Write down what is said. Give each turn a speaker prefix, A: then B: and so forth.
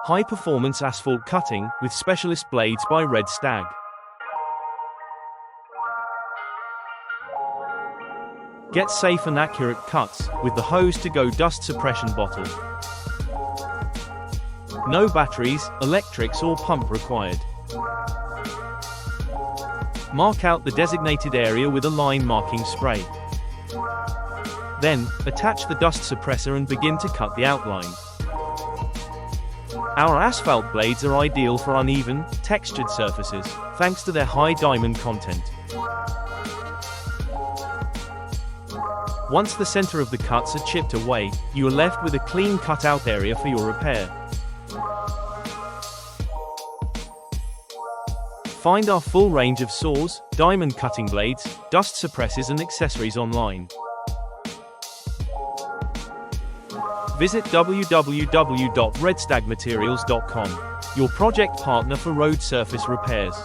A: High-performance asphalt cutting with specialist blades by Red Stag. Get safe and accurate cuts with the hose-to-go dust suppression bottle. No batteries, electrics or pump required. Mark out the designated area with a line marking spray. Then, attach the dust suppressor and begin to cut the outline. Our asphalt blades are ideal for uneven, textured surfaces, thanks to their high diamond content. Once the center of the cuts are chipped away, you are left with a clean cut-out area for your repair. Find our full range of saws, diamond cutting blades, dust suppressors and accessories online. Visit www.redstagmaterials.com, your project partner for road surface repairs.